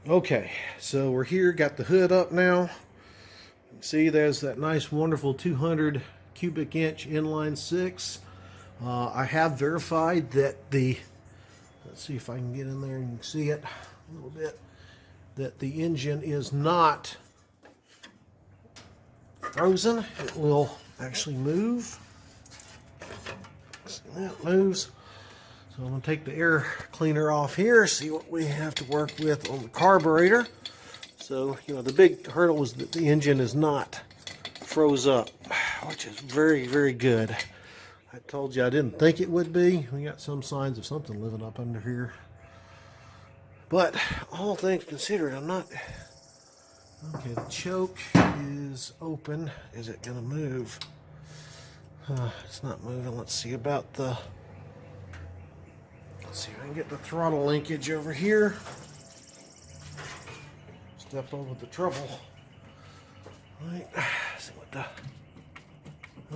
Okay, so we're here, got the hood up now. You can see there's that nice, wonderful 200 cubic inch inline six. I have verified that let's see if I can get in there and you can see it a little bit, that the engine is not frozen. It will actually move. See, that moves. So I'm going to take the air cleaner off here, see what we have to work with on the carburetor. So, the big hurdle is that the engine is not froze up, which is very, very good. I told you I didn't think it would be. We got some signs of something living up under here. But all things considered, I'm not... Okay, the choke is open. Is it going to move? It's not moving. Let's see about the... Let's see if I can get the throttle linkage over here. Step over the trouble. Right. See what the...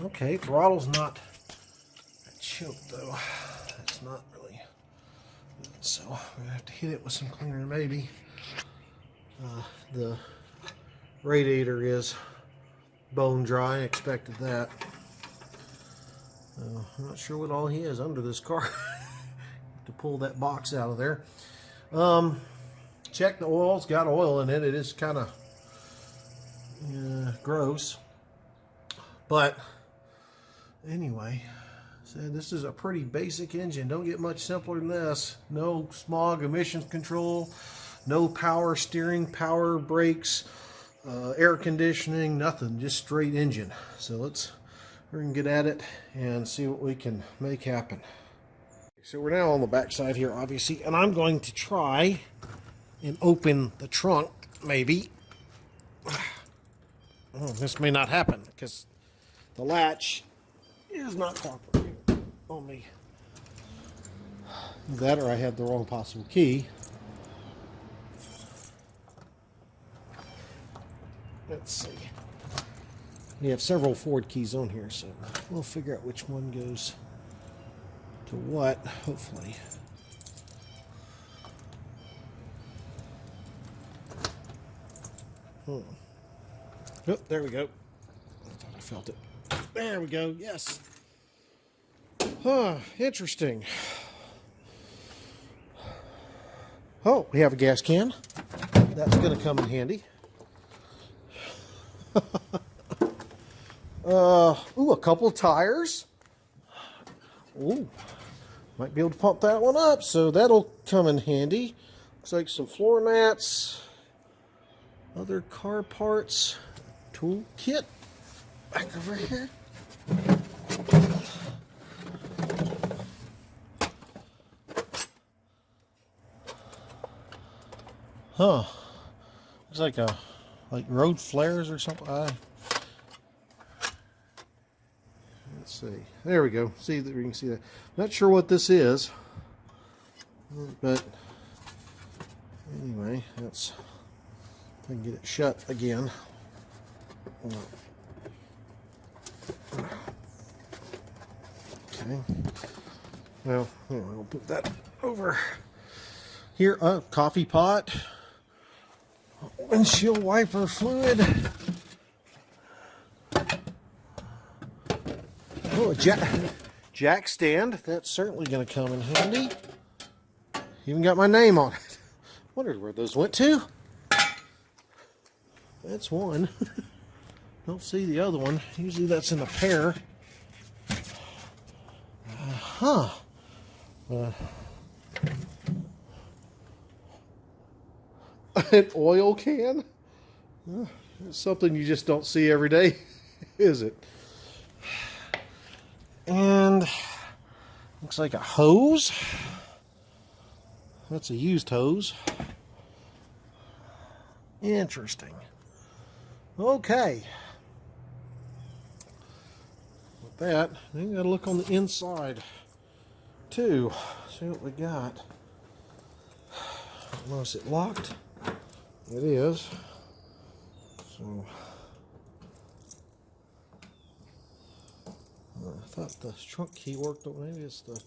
Okay, throttle's not choked though. It's not really good. So I'm gonna have to hit it with some cleaner maybe. The radiator is bone dry. I expected that. I'm not sure what all he has under this car. To pull that box out of there. Check the oil. It's got oil in it. It is kind of gross. But anyway, so this is a pretty basic engine. Don't get much simpler than this. No smog emissions control, no power steering, power brakes, air conditioning, nothing. Just straight engine. So we're going to get at it and see what we can make happen. So we're now on the back side here, obviously, and I'm going to try and open the trunk, maybe. Oh, this may not happen because the latch is not cooperating on me. That or I had the wrong possible key. Let's see. We have several Ford keys on here, so we'll figure out which one goes to what, hopefully. Oh, there we go. I thought I felt it. There we go, yes. Interesting. Oh, we have a gas can. That's going to come in handy. Ooh, a couple tires. Ooh. Might be able to pump that one up, so that'll come in handy. Looks like some floor mats, other car parts, tool kit back over here. Looks like road flares or something. Let's see. There we go. See that we can see that. Not sure what this is, but anyway, that's. I can get it shut again. Okay. Well, anyway, we'll put that over here. Coffee pot, windshield wiper fluid. Oh, a jack stand. That's certainly going to come in handy. Even got my name on it. Wondered where those went to. That's one. Don't see the other one. Usually that's in a pair. An oil can? It's something you just don't see every day, is it? And looks like a hose. That's a used hose. Interesting. Okay. With that, we gotta look on the inside too. See what we got. I don't know, is it locked? It is. So I thought the trunk key worked, but maybe it's the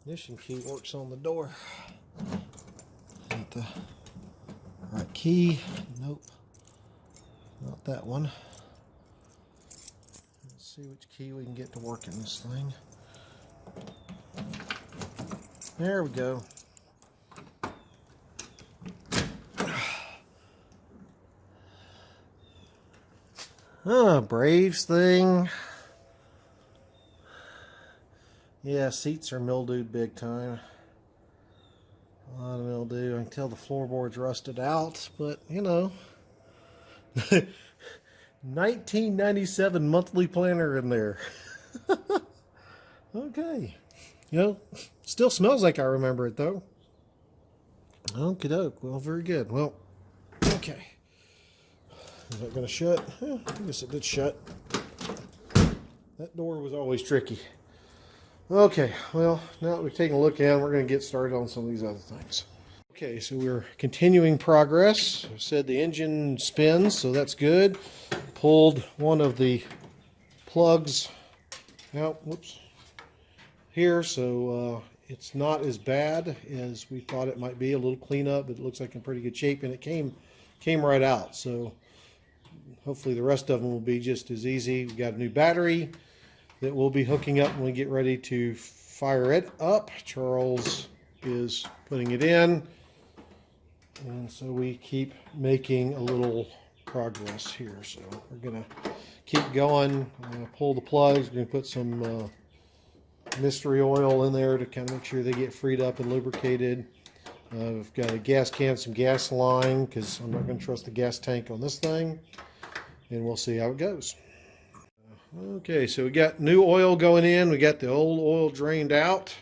ignition key works on the door. Right key. Nope. Not that one. Let's see which key we can get to work in this thing. There we go. Braves thing. Yeah, seats are mildewed big time. A lot of mildew. I can tell the floorboard's rusted out, but you know. 1997 monthly planner in there. Okay. You know, still smells like I remember it though. Okie doke. Well, very good. Well, okay. Is that going to shut? Yeah, I guess it did shut. That door was always tricky. Okay, well, now that we've taken a look at it, we're going to get started on some of these other things. Okay, so we're continuing progress. I said the engine spins, so that's good. Pulled one of the plugs out, whoops, here, so it's not as bad as we thought it might be. A little cleanup, but it looks like in pretty good shape, and it came right out. So hopefully the rest of them will be just as easy. We've got a new battery that we'll be hooking up when we get ready to fire it up. Charles is putting it in. And so we keep making a little progress here. So we're going to keep going. I'm going to pull the plugs. We're going to put some mystery oil in there to kind of make sure they get freed up and lubricated. We've got a gas can, some gas line, because I'm not going to trust the gas tank on this thing. And we'll see how it goes. Okay, so we got new oil going in. We got the old oil drained out.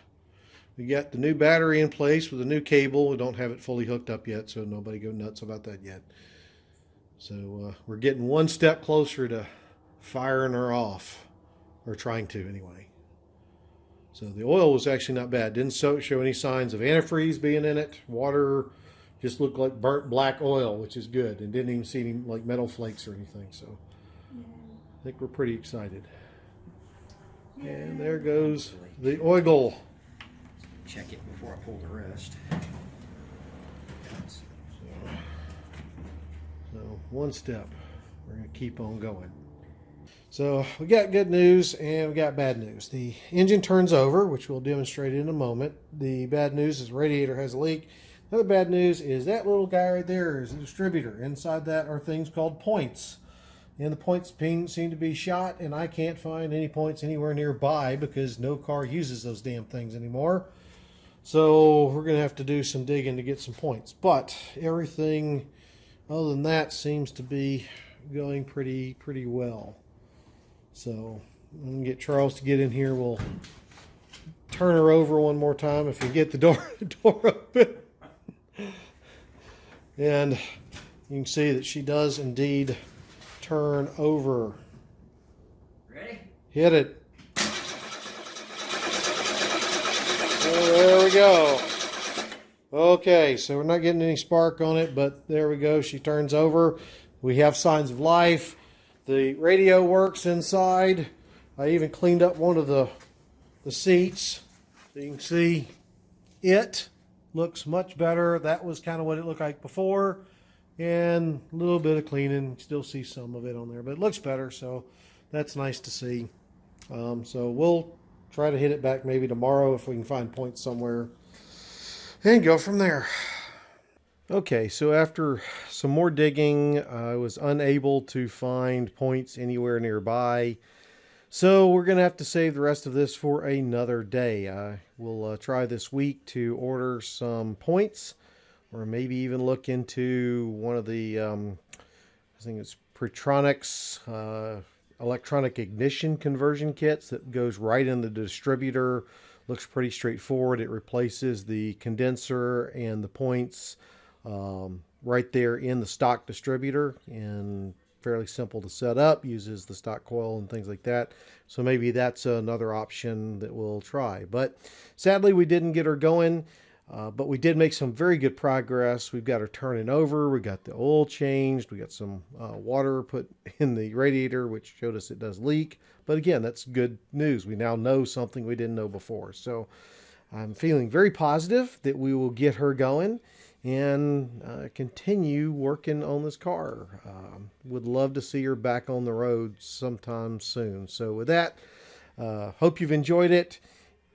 We got the new battery in place with a new cable. We don't have it fully hooked up yet, so nobody go nuts about that yet. So we're getting one step closer to firing her off, or trying to anyway. So the oil was actually not bad. Didn't show any signs of antifreeze being in it. Water just looked like burnt black oil, which is good, and didn't even see any like metal flakes or anything. So I think we're pretty excited. And there goes the oil. Check it before I pull the rest. So one step. We're going to keep on going. So we got good news and we got bad news. The engine turns over, which we'll demonstrate in a moment. The bad news is the radiator has a leak. The other bad news is that little guy right there is a distributor. Inside that are things called points. And the points seem to be shot, and I can't find any points anywhere nearby because no car uses those damn things anymore. So we're going to have to do some digging to get some points. But everything other than that seems to be going pretty well. So I'm going to get Charles to get in here. We'll turn her over one more time if you get the door open. And you can see that she does indeed turn over. Ready? Hit it. There we go. Okay, so we're not getting any spark on it, but there we go. She turns over. We have signs of life. The radio works inside. I even cleaned up one of the seats. So you can see it looks much better. That was kind of what it looked like before. And a little bit of cleaning. Still see some of it on there, but it looks better, so that's nice to see. So we'll try to hit it back maybe tomorrow if we can find points somewhere and go from there. Okay, so after some more digging, I was unable to find points anywhere nearby. So we're going to have to save the rest of this for another day. I will try this week to order some points, or maybe even look into one of the, I think it's Pretronics electronic ignition conversion kits that goes right in the distributor. Looks pretty straightforward. It replaces the condenser and the points right there in the stock distributor, and fairly simple to set up. Uses the stock coil and things like that. So maybe that's another option that we'll try. But sadly, we didn't get her going. But we did make some very good progress. We've got her turning over. We got the oil changed. We got some water put in the radiator, which showed us it does leak. But again, that's good news. We now know something we didn't know before. So I'm feeling very positive that we will get her going. and continue working on this car. Would love to see her back on the road sometime soon. So with that, hope you've enjoyed it.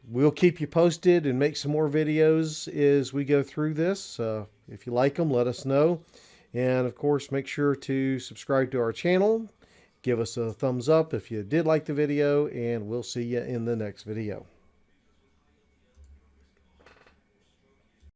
We'll keep you posted and make some more videos as we go through this. If you like them, let us know. And of course, make sure to subscribe to our channel. Give us a thumbs up if you did like the video, and we'll see you in the next video.